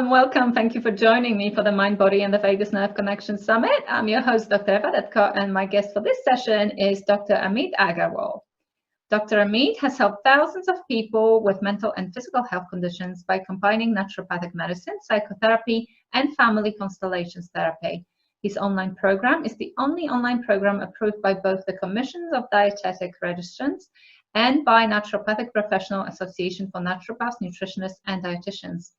and welcome. Thank you for joining me for the Mind, Body and the Vagus Nerve Connection Summit. I'm your host, Dr. Eva Detko, and my guest for this session is Dr. Ameet Aggarwal. Dr. Ameet has helped thousands of people with mental and physical health conditions by combining naturopathic medicine, psychotherapy, and family constellations therapy. His online program is the only online program approved by both the Commissions of Dietetic Registrants and by Naturopathic Professional Association for Naturopaths, Nutritionists, and Dietitians.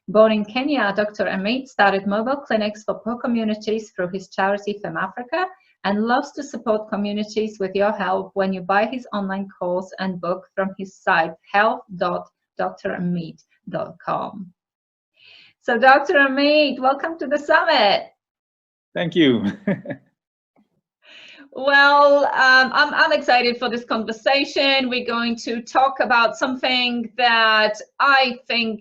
Born in Kenya, Dr. Ameet started mobile clinics for poor communities through his charity Fem Africa and loves to support communities with your help when you buy his online course and book from his site, health.drameet.com. So Dr. Ameet, welcome to the summit. Thank you. Well, I'm excited for this conversation. We're going to talk about something that I think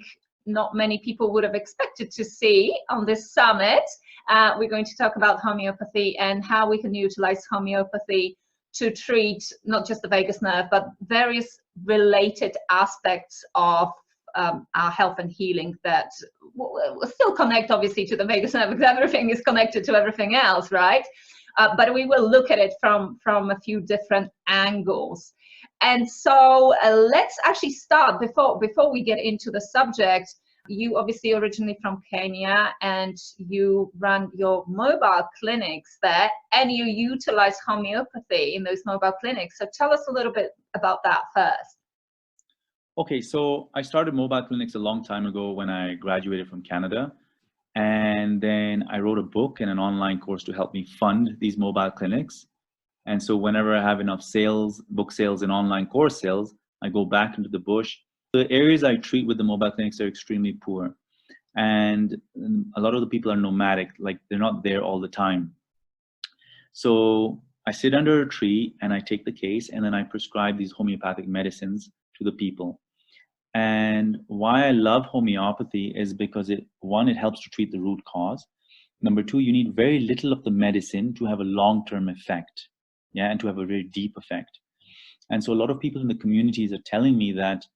not many people would have expected to see on this summit. We're going to talk about homeopathy and how we can utilize homeopathy to treat not just the vagus nerve, but various related aspects of our health and healing that will still connect, obviously, to the vagus nerve, because everything is connected to everything else, right? But we will look at it from a few different angles. And so let's actually start before we get into the subject. You obviously originally from Kenya, and you run your mobile clinics there, and you utilize homeopathy in those mobile clinics. So tell us a little bit about that first. Okay, so I started mobile clinics a long time ago when I graduated from Canada. And then I wrote a book and an online course to help me fund these mobile clinics. And so whenever I have enough sales, book sales and online course sales, I go back into the bush. The areas I treat with the mobile clinics are extremely poor. And a lot of the people are nomadic, like they're not there all the time. So I sit under a tree and I take the case and then I prescribe these homeopathic medicines to the people. And why I love homeopathy is because one, it helps to treat the root cause. Number two, you need very little of the medicine to have a long-term effect, and to have a very deep effect. And so a lot of people in the communities are telling me that,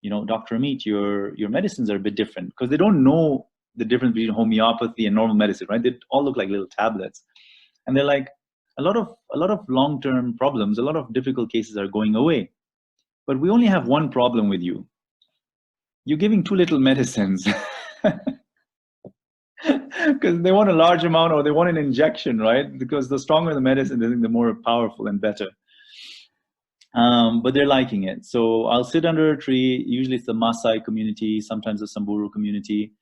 Dr. Ameet, your medicines are a bit different, because they don't know the difference between homeopathy and normal medicine, right? They all look like little tablets. And they're like, a lot of long-term problems, a lot of difficult cases are going away. But we only have one problem with you. You're giving too little medicines because they want a large amount or they want an injection, right? Because the stronger the medicine, they think the more powerful and better. But they're liking it. So I'll sit under a tree. Usually it's the Maasai community, sometimes the Samburu community,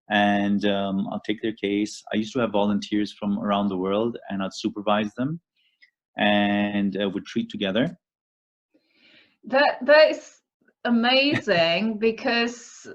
and I'll take their case. I used to have volunteers from around the world, and I'd supervise them, and we'd treat together. That is amazing, because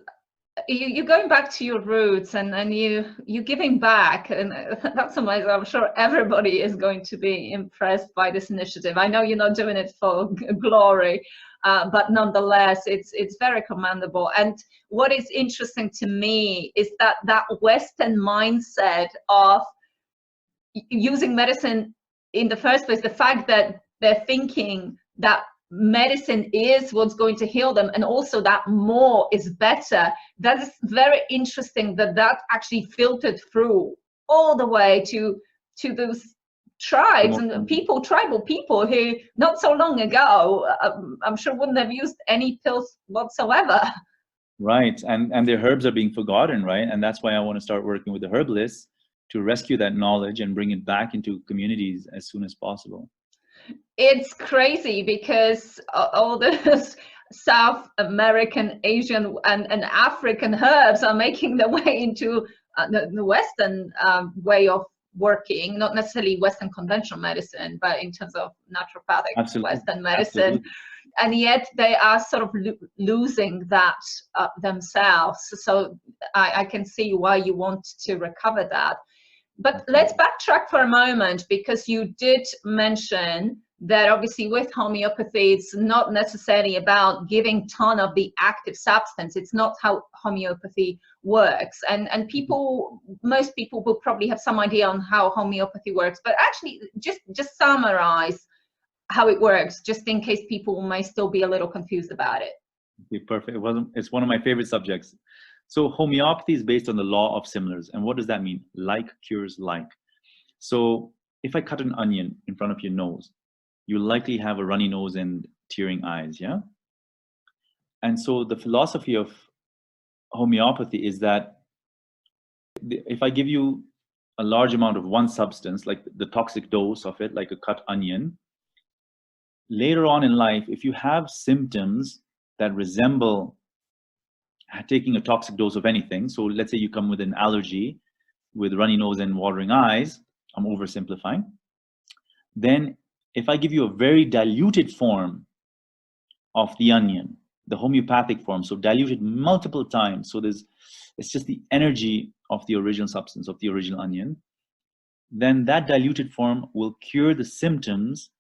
you're going back to your roots and you're giving back, and that's amazing. I'm sure everybody is going to be impressed by this initiative. I know you're not doing it for glory, but nonetheless it's very commendable. And what is interesting to me is that Western mindset of using medicine in the first place, the fact that they're thinking that medicine is what's going to heal them, and also that more is better. That is very interesting that actually filtered through all the way to those tribes and tribal people who not so long ago I'm sure wouldn't have used any pills whatsoever. Right, and their herbs are being forgotten, right? And that's why I want to start working with the herbalists to rescue that knowledge and bring it back into communities as soon as possible. It's crazy because all those South American, Asian, and African herbs are making their way into the Western way of working, not necessarily Western conventional medicine, but in terms of naturopathic Western medicine. Absolutely. And yet they are sort of losing that themselves. So I can see why you want to recover that. But let's backtrack for a moment, because you did mention that obviously with homeopathy, it's not necessarily about giving ton of the active substance. It's not how homeopathy works. And most people will probably have some idea on how homeopathy works, but actually just summarize how it works, just in case people may still be a little confused about it. Okay, perfect. It's one of my favorite subjects. So homeopathy is based on the law of similars. And what does that mean? Like cures like. So if I cut an onion in front of your nose, you'll likely have a runny nose and tearing eyes, yeah? And so the philosophy of homeopathy is that if I give you a large amount of one substance, like the toxic dose of it, like a cut onion, later on in life, if you have symptoms that resemble taking a toxic dose of anything, so let's say you come with an allergy, with runny nose and watering eyes, I'm oversimplifying, then if I give you a very diluted form of the onion, the homeopathic form, so diluted multiple times, so it's just the energy of the original substance, of the original onion, then that diluted form will cure the symptoms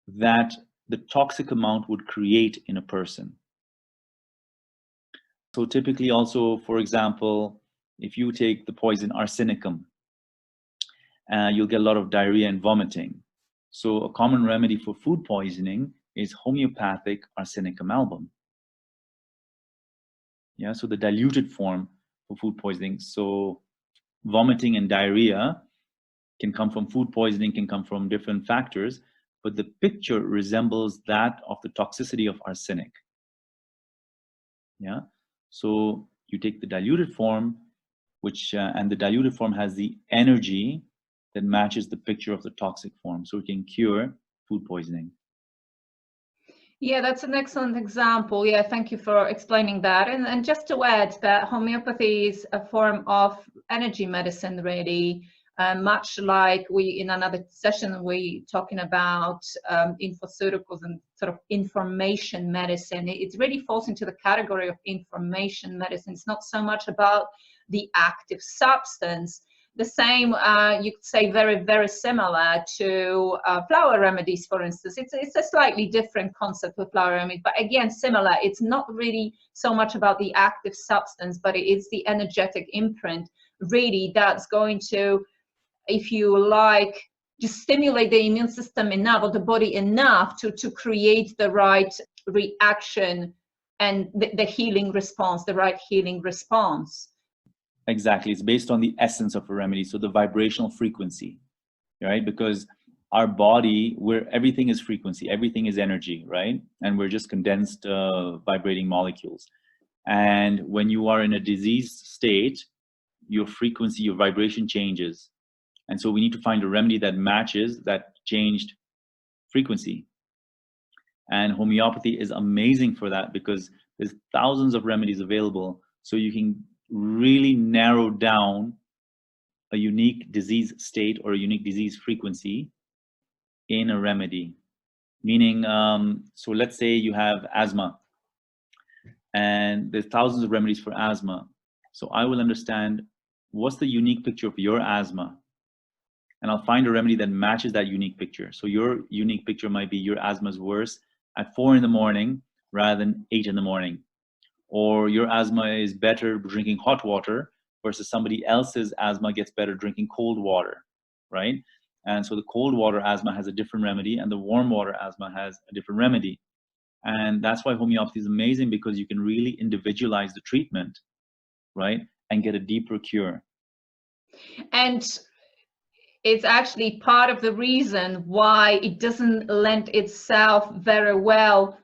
that the toxic amount would create in a person. So typically also, for example, if you take the poison arsenicum, you'll get a lot of diarrhea and vomiting. So a common remedy for food poisoning is homeopathic arsenicum album. Yeah, so the diluted form for food poisoning. So vomiting and diarrhea can come from food poisoning, can come from different factors, but the picture resembles that of the toxicity of arsenic. Yeah, so you take the diluted form, which and the diluted form has the energy that matches the picture of the toxic form, so it can cure food poisoning. Yeah, that's an excellent example. Yeah, thank you for explaining that. And just to add that homeopathy is a form of energy medicine, really, much like in another session, we talking about infoceuticals and sort of information medicine. It really falls into the category of information medicine. It's not so much about the active substance. The same, you could say, very, very similar to flower remedies, for instance. It's a slightly different concept with flower remedies, but again, similar. It's not really so much about the active substance, but it is the energetic imprint, really, that's going to, if you like, just stimulate the immune system enough, or the body enough to create the right reaction and the healing response, the right healing response. Exactly. It's based on the essence of a remedy, so the vibrational frequency, right? Because our body, everything is frequency, everything is energy, right? And we're just condensed vibrating molecules. And when you are in a diseased state, your frequency, your vibration changes. And so we need to find a remedy that matches that changed frequency. And homeopathy is amazing for that, because there's thousands of remedies available, so you can really narrow down a unique disease state or a unique disease frequency in a remedy. Meaning, so let's say you have asthma, and there's thousands of remedies for asthma. So I will understand what's the unique picture of your asthma, and I'll find a remedy that matches that unique picture. So your unique picture might be your asthma is worse at 4 in the morning rather than 8 in the morning. Or your asthma is better drinking hot water versus somebody else's asthma gets better drinking cold water, right? And so the cold water asthma has a different remedy, and the warm water asthma has a different remedy. And that's why homeopathy is amazing, because you can really individualize the treatment, right? And get a deeper cure. And it's actually part of the reason why it doesn't lend itself very well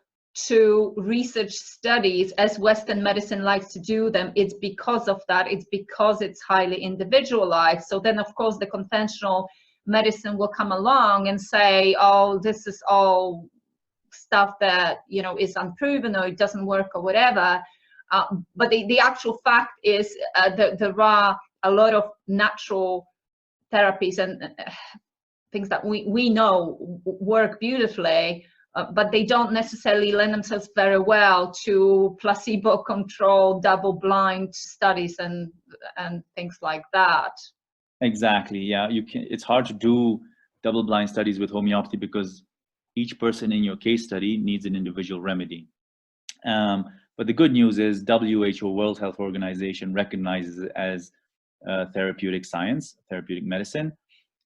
to research studies as Western medicine likes to do them. It's because of that. It's because it's highly individualized. So then, of course, the conventional medicine will come along and say, oh, this is all stuff that, you know, is unproven, or it doesn't work, or whatever. But the actual fact is that there are a lot of natural therapies and things that we know work beautifully, but they don't necessarily lend themselves very well to placebo-controlled, double-blind studies and things like that. Exactly. Yeah, it's hard to do double-blind studies with homeopathy, because each person in your case study needs an individual remedy. But the good news is WHO, World Health Organization, recognizes it as therapeutic science, therapeutic medicine.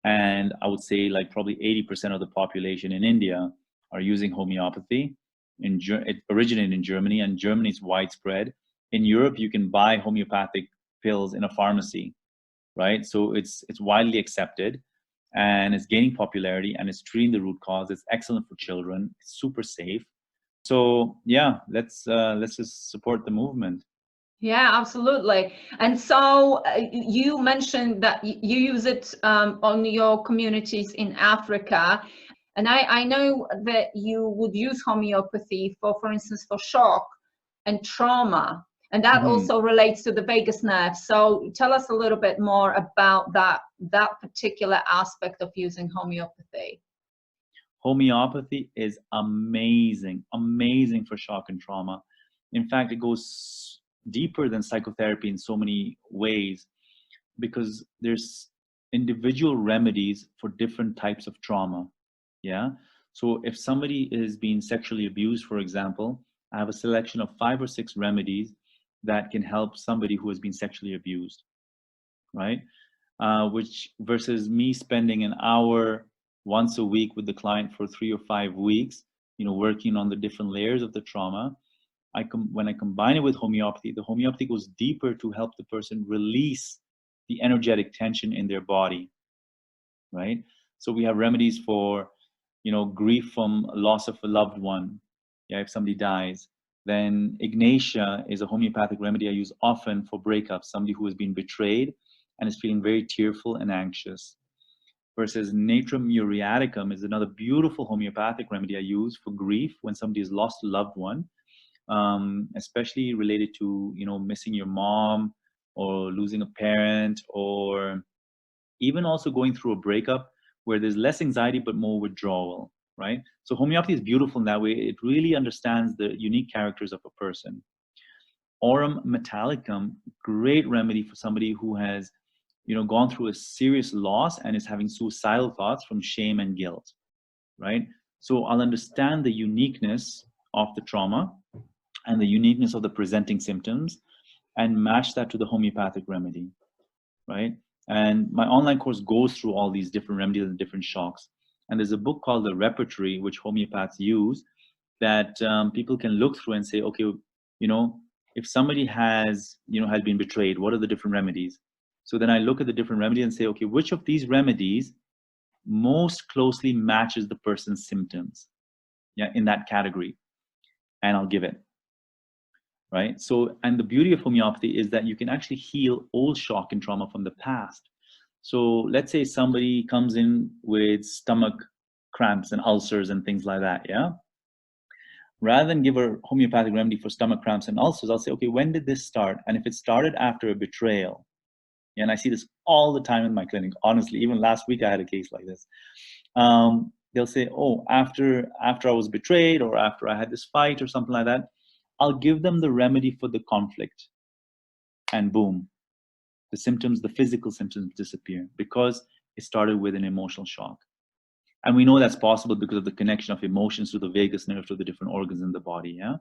And I would say like probably 80% of the population in India are using homeopathy. It originated in Germany, and Germany is widespread. in Europe, you can buy homeopathic pills in a pharmacy, right? So it's widely accepted, and it's gaining popularity, and it's treating the root cause. It's excellent for children. It's super safe. So yeah, let's just support the movement. Yeah, absolutely. And so you mentioned that you use it on your communities in Africa. And I know that you would use homeopathy for instance, for shock and trauma. And that also relates to the vagus nerve. So tell us a little bit more about that particular aspect of using homeopathy. Homeopathy is amazing, amazing for shock and trauma. In fact, it goes deeper than psychotherapy in so many ways, because there's individual remedies for different types of trauma. Yeah. So if somebody is being sexually abused, for example, I have a selection of 5 or 6 remedies that can help somebody who has been sexually abused, right? Which versus me spending an hour once a week with the client for 3 or 5 weeks, working on the different layers of the trauma. When I combine it with homeopathy, the homeopathy goes deeper to help the person release the energetic tension in their body, right? So we have remedies for, grief from loss of a loved one. Yeah, if somebody dies. Then Ignatia is a homeopathic remedy I use often for breakups, somebody who has been betrayed and is feeling very tearful and anxious. Versus Natrum muriaticum is another beautiful homeopathic remedy I use for grief when somebody has lost a loved one, especially related to, missing your mom or losing a parent, or even also going through a breakup where there's less anxiety but more withdrawal, right? So homeopathy is beautiful in that way. It really understands the unique characters of a person. Aurum metallicum, great remedy for somebody who has, gone through a serious loss and is having suicidal thoughts from shame and guilt, right? So I'll understand the uniqueness of the trauma and the uniqueness of the presenting symptoms and match that to the homeopathic remedy, right? And my online course goes through all these different remedies and different shocks. And there's a book called The Repertory, which homeopaths use, that people can look through and say, okay, if somebody has been betrayed, what are the different remedies? So then I look at the different remedies and say, okay, which of these remedies most closely matches the person's symptoms, in that category, and I'll give it, right? So, and the beauty of homeopathy is that you can actually heal old shock and trauma from the past. So let's say somebody comes in with stomach cramps and ulcers and things like that, yeah? Rather than give a homeopathic remedy for stomach cramps and ulcers, I'll say, okay, when did this start? And if it started after a betrayal, and I see this all the time in my clinic, honestly, even last week I had a case like this. They'll say, oh, after I was betrayed, or after I had this fight or something like that, I'll give them the remedy for the conflict, and boom, the symptoms, the physical symptoms disappear because it started with an emotional shock. And we know that's possible because of the connection of emotions to the vagus nerve, to the different organs in the body, yeah?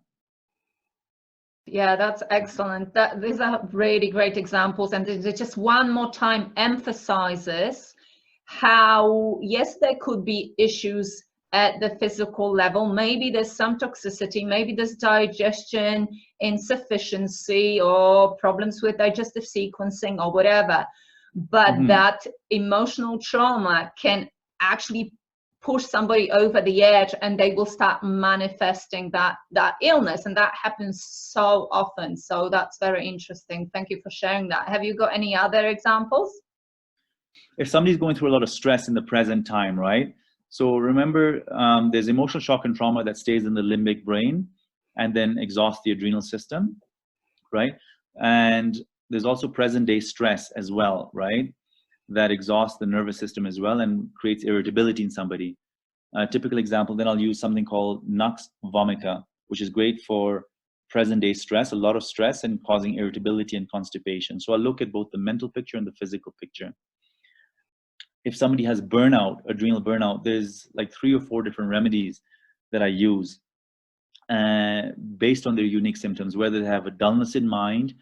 Yeah, that's excellent. These are really great examples. And it just one more time emphasizes how, yes, there could be issues at the physical level. Maybe there's some toxicity, maybe there's digestion insufficiency or problems with digestive sequencing or whatever. But that emotional trauma can actually push somebody over the edge, and they will start manifesting that illness, and that happens so often. So that's very interesting. Thank you for sharing that. Have you got any other examples? If somebody's going through a lot of stress in the present time, right? So remember, there's emotional shock and trauma that stays in the limbic brain and then exhausts the adrenal system, right? And there's also present day stress as well, right? That exhausts the nervous system as well and creates irritability in somebody. A typical example, then I'll use something called Nux vomica, which is great for present day stress, a lot of stress, and causing irritability and constipation. So I'll look at both the mental picture and the physical picture. If somebody has burnout, adrenal burnout, there's like 3 or 4 different remedies that I use based on their unique symptoms, whether they have a dullness in mind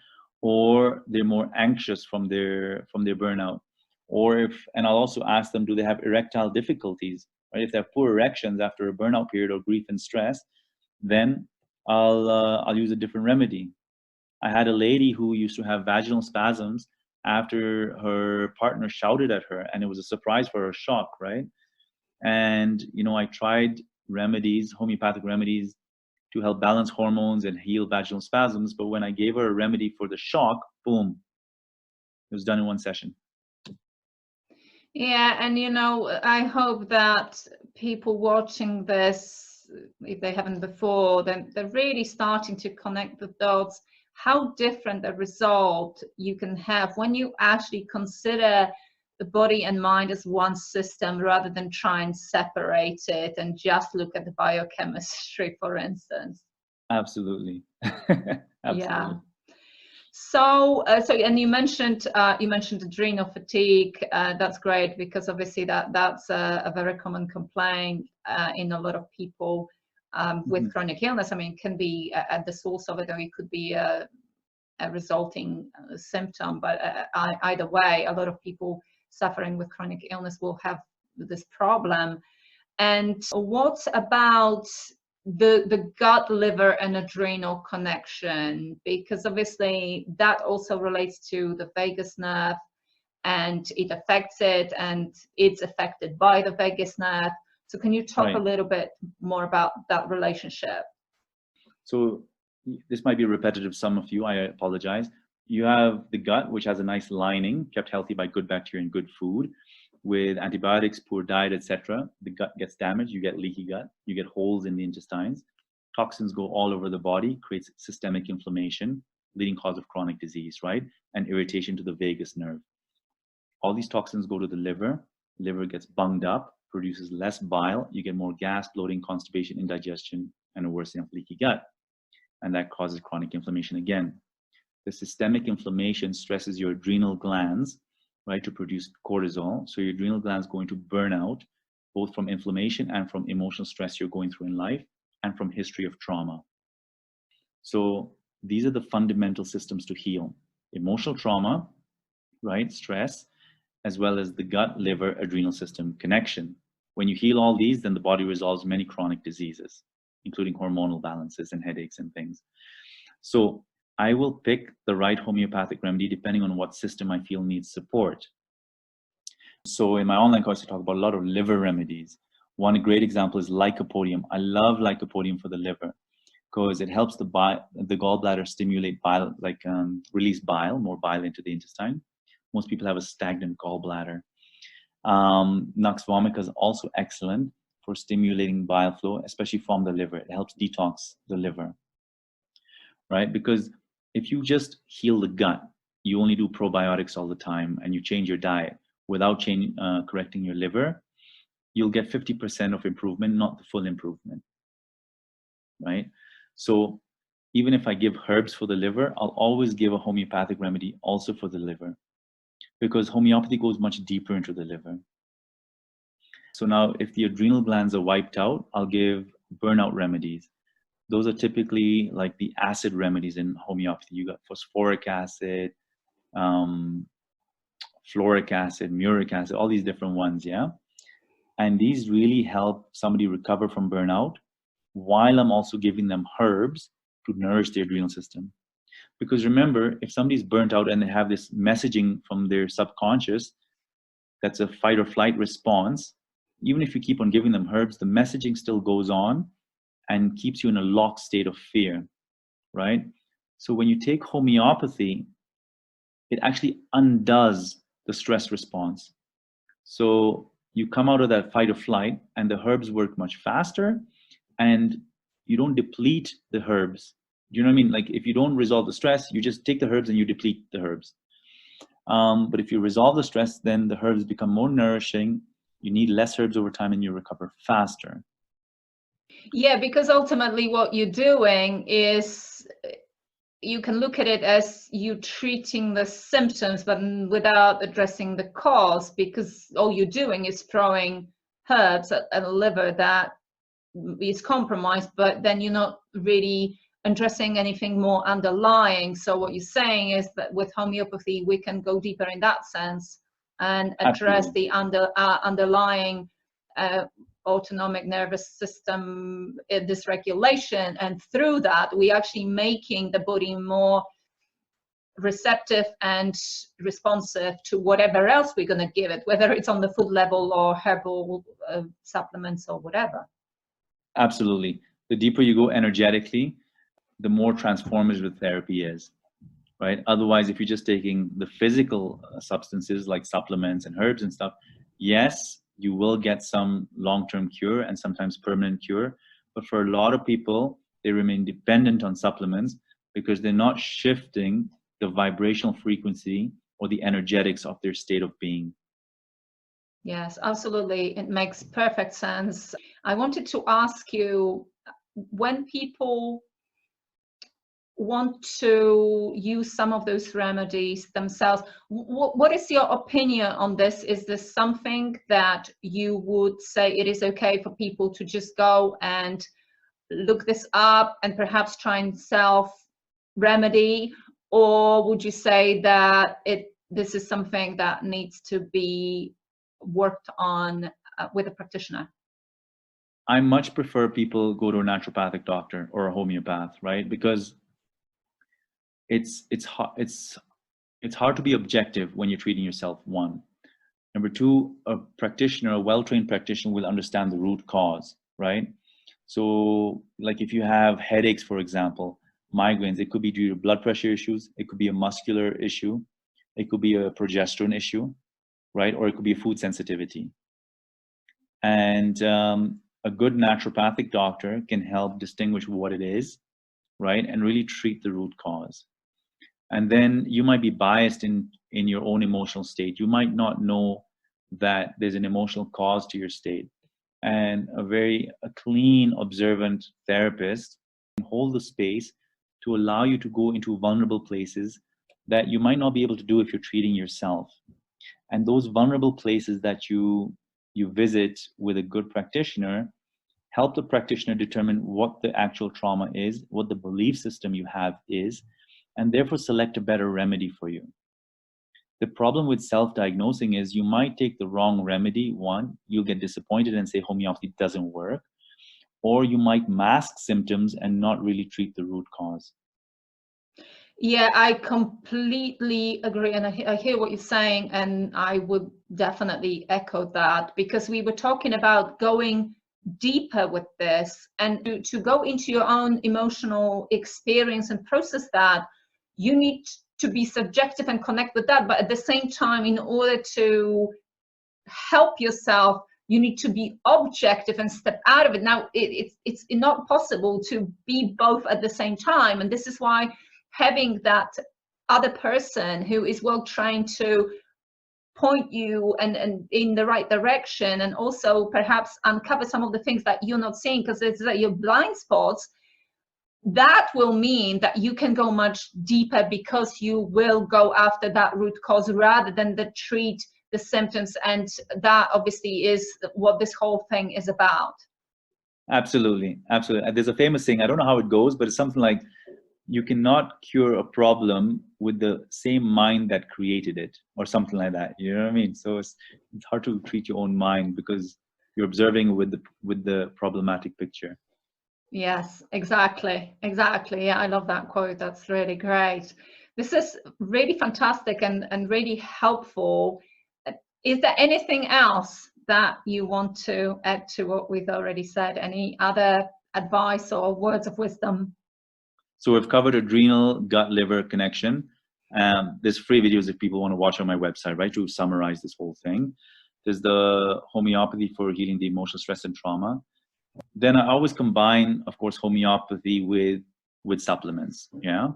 or they're more anxious from their burnout. And I'll also ask them, do they have erectile difficulties? Right? If they have poor erections after a burnout period or grief and stress, then I'll use a different remedy. I had a lady who used to have vaginal spasms after her partner shouted at her, and it was a surprise for her, shock, right? And, you know, I tried remedies, homeopathic remedies, to help balance hormones and heal vaginal spasms. But when I gave her a remedy for the shock, boom, it was done in one session. Yeah, and you know, I hope that people watching this, if they haven't before, then they're really starting to connect the dots, how different a result you can have when you actually consider the body and mind as one system rather than try and separate it and just look at the biochemistry, for instance. Absolutely. Absolutely. Yeah. So, and you mentioned adrenal fatigue. That's great, because obviously that's a very common complaint in a lot of people with chronic illness. I mean, it can be at the source of it, or it could be a resulting symptom. But either way, a lot of people suffering with chronic illness will have this problem. And what about the gut, liver, and adrenal connection? Because obviously that also relates to the vagus nerve, and it affects it, and it's affected by the vagus nerve. So can you talk a little bit more about that relationship? So this might be repetitive, some of you, I apologize. You have the gut, which has a nice lining, kept healthy by good bacteria and good food. With antibiotics, poor diet, etc., the gut gets damaged. You get leaky gut. You get holes in the intestines. Toxins go all over the body, creates systemic inflammation, leading cause of chronic disease, right? And irritation to the vagus nerve. All these toxins go to the liver. Liver gets bunged up, produces less bile. You get more gas, bloating, constipation, indigestion, and a worsening of leaky gut. And that causes chronic inflammation again. The systemic inflammation stresses your adrenal glands, right, to produce cortisol. So your adrenal glands going to burn out, both from inflammation and from emotional stress you're going through in life, and from history of trauma. So these are the fundamental systems to heal: emotional trauma, right, stress, as well as the gut, liver, adrenal system connection. When you heal all these, then the body resolves many chronic diseases, including hormonal balances and headaches and things. So I will pick the right homeopathic remedy depending on what system I feel needs support. So in my online course, I talk about a lot of liver remedies. One great example is lycopodium. I love lycopodium for the liver because it helps the gallbladder stimulate bile, release bile, more bile into the intestine. Most people have a stagnant gallbladder. Nux vomica is also excellent for stimulating bile flow, especially from the liver. It helps detox the liver, right? Because if you just heal the gut, you only do probiotics all the time, and you change your diet without correcting your liver, you'll get 50% of improvement, not the full improvement, right? So even if I give herbs for the liver, I'll always give a homeopathic remedy also for the liver, because homeopathy goes much deeper into the liver. So now if the adrenal glands are wiped out, I'll give burnout remedies. Those are typically like the acid remedies in homeopathy. You got phosphoric acid, fluoric acid, muric acid, all these different ones, yeah? And these really help somebody recover from burnout, while I'm also giving them herbs to nourish the adrenal system. Because remember, if somebody's burnt out and they have this messaging from their subconscious, that's a fight or flight response, even if you keep on giving them herbs, the messaging still goes on and keeps you in a locked state of fear, right? So when you take homeopathy, it actually undoes the stress response. So you come out of that fight or flight, and the herbs work much faster, and you don't deplete the herbs. You know what I mean? Like if you don't resolve the stress, you just take the herbs and you deplete the herbs. But if you resolve the stress, then the herbs become more nourishing. You need less herbs over time, and you recover faster. Yeah, because ultimately what you're doing is, you can look at it as you treating the symptoms, but without addressing the cause, because all you're doing is throwing herbs at a liver that is compromised, but then you're not really addressing anything more underlying. So what you're saying is that with homeopathy, we can go deeper in that sense and address the underlying autonomic nervous system dysregulation, and through that we actually making the body more receptive and responsive to whatever else we're going to give it, whether it's on the food level or herbal supplements or whatever. Absolutely. The deeper you go energetically, the more transformative the therapy is, right? Otherwise, if you're just taking the physical substances like supplements and herbs and stuff, yes, you will get some long-term cure and sometimes permanent cure. But for a lot of people, they remain dependent on supplements because they're not shifting the vibrational frequency or the energetics of their state of being. Yes, absolutely. It makes perfect sense. I wanted to ask you, when people want to use some of those remedies themselves, what is your opinion on this? Is this something that you would say it is okay for people to just go and look this up and perhaps try and self-remedy? Or would you say that this is something that needs to be worked on with a practitioner? I much prefer people go to a naturopathic doctor or a homeopath, right? Because it's hard to be objective when you're treating yourself, one. Number two, a practitioner, a well-trained practitioner will understand the root cause, right? So like if you have headaches, for example, migraines, it could be due to blood pressure issues, it could be a muscular issue, it could be a progesterone issue, right? Or it could be a food sensitivity. And a good naturopathic doctor can help distinguish what it is, right? And really treat the root cause. And then you might be biased in your own emotional state. You might not know that there's an emotional cause to your state. And a clean, observant therapist can hold the space to allow you to go into vulnerable places that you might not be able to do if you're treating yourself. And those vulnerable places that you visit with a good practitioner help the practitioner determine what the actual trauma is, what the belief system you have is, and therefore select a better remedy for you. The problem with self-diagnosing is you might take the wrong remedy. One, you'll get disappointed and say homeopathy doesn't work, or you might mask symptoms and not really treat the root cause. Yeah, I completely agree, and I hear what you're saying, and I would definitely echo that, because we were talking about going deeper with this, and to go into your own emotional experience and process that, you need to be subjective and connect with that. But at the same time, in order to help yourself, you need to be objective and step out of it. Now, it's not possible to be both at the same time, and this is why having that other person who is well trained to point you and in the right direction, and also perhaps uncover some of the things that you're not seeing because it's your blind spots, that will mean that you can go much deeper, because you will go after that root cause rather than treat the symptoms. And that obviously is what this whole thing is about. Absolutely, absolutely. There's a famous saying, I don't know how it goes, but it's something like, you cannot cure a problem with the same mind that created it, or something like that. You know what I mean? So it's hard to treat your own mind because you're observing with the problematic picture. Yes, exactly. Yeah, I love that quote. That's really great. This is really fantastic and really helpful. Is there anything else that you want to add to what we've already said? Any other advice or words of wisdom? So we've covered adrenal, gut, liver connection. There's free videos if people want to watch on my website, right, to summarize this whole thing. There's the homeopathy for healing the emotional stress and trauma. Then I always combine, of course, homeopathy with supplements, yeah,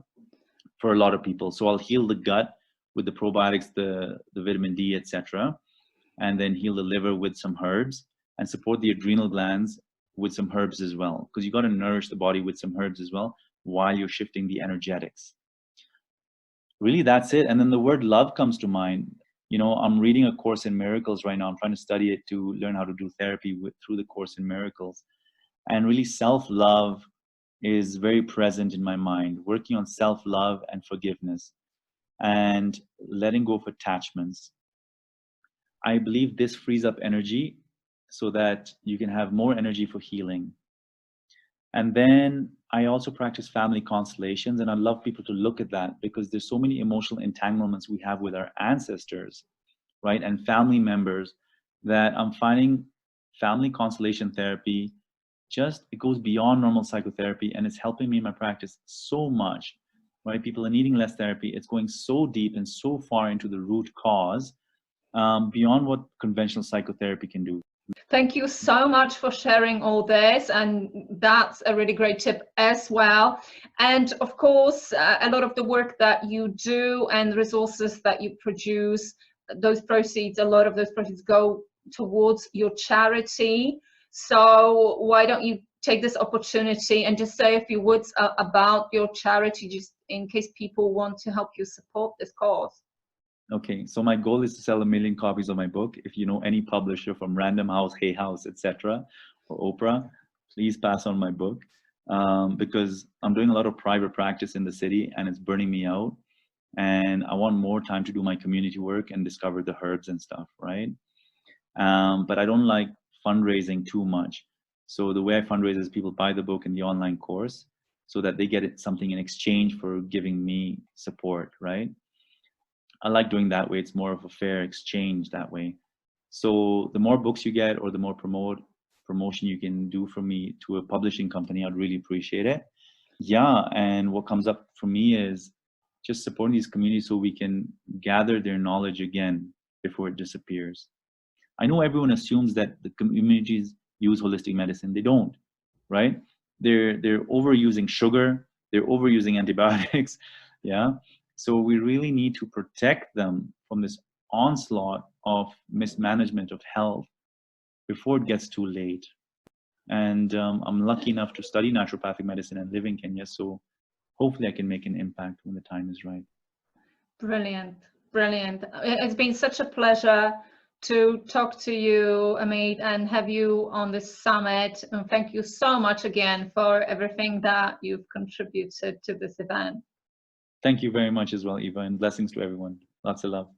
for a lot of people. So I'll heal the gut with the probiotics, the vitamin D, etc., and then heal the liver with some herbs, and support the adrenal glands with some herbs as well, because you got to nourish the body with some herbs as well while you're shifting the energetics. Really, that's it. And then the word love comes to mind. You know, I'm reading A Course in Miracles right now. I'm trying to study it to learn how to do therapy through the Course in Miracles. And really, self-love is very present in my mind, working on self-love and forgiveness and letting go of attachments. I believe this frees up energy so that you can have more energy for healing. And then I also practice family constellations, and I love people to look at that because there's so many emotional entanglements we have with our ancestors, right, and family members, that I'm finding family constellation therapy it goes beyond normal psychotherapy, and it's helping me in my practice so much, right? People are needing less therapy. It's going so deep and so far into the root cause, beyond what conventional psychotherapy can do. Thank you so much for sharing all this, and that's a really great tip as well. And of course, a lot of the work that you do and resources that you produce, a lot of those proceeds go towards your charity. So why don't you take this opportunity and just say a few words about your charity, just in case people want to help you support this cause. Okay, so my goal is to sell 1 million copies of my book. If you know any publisher from Random House, Hay House, etc., or Oprah, please pass on my book, because I'm doing a lot of private practice in the city and it's burning me out. And I want more time to do my community work and discover the herbs and stuff, right? But I don't like fundraising too much. So the way I fundraise is people buy the book and the online course so that they get something in exchange for giving me support, right? I like doing that way. It's more of a fair exchange that way. So the more books you get, or the more promotion you can do for me to a publishing company, I'd really appreciate it. Yeah, and what comes up for me is just supporting these communities so we can gather their knowledge again before it disappears. I know everyone assumes that the communities use holistic medicine. They don't, right? They're overusing sugar, they're overusing antibiotics, yeah? So we really need to protect them from this onslaught of mismanagement of health before it gets too late. And I'm lucky enough to study naturopathic medicine and live in Kenya, so hopefully I can make an impact when the time is right. Brilliant, brilliant. It's been such a pleasure to talk to you, Ameet, and have you on this summit. And thank you so much again for everything that you've contributed to this event. Thank you very much as well, Eva, and blessings to everyone. Lots of love.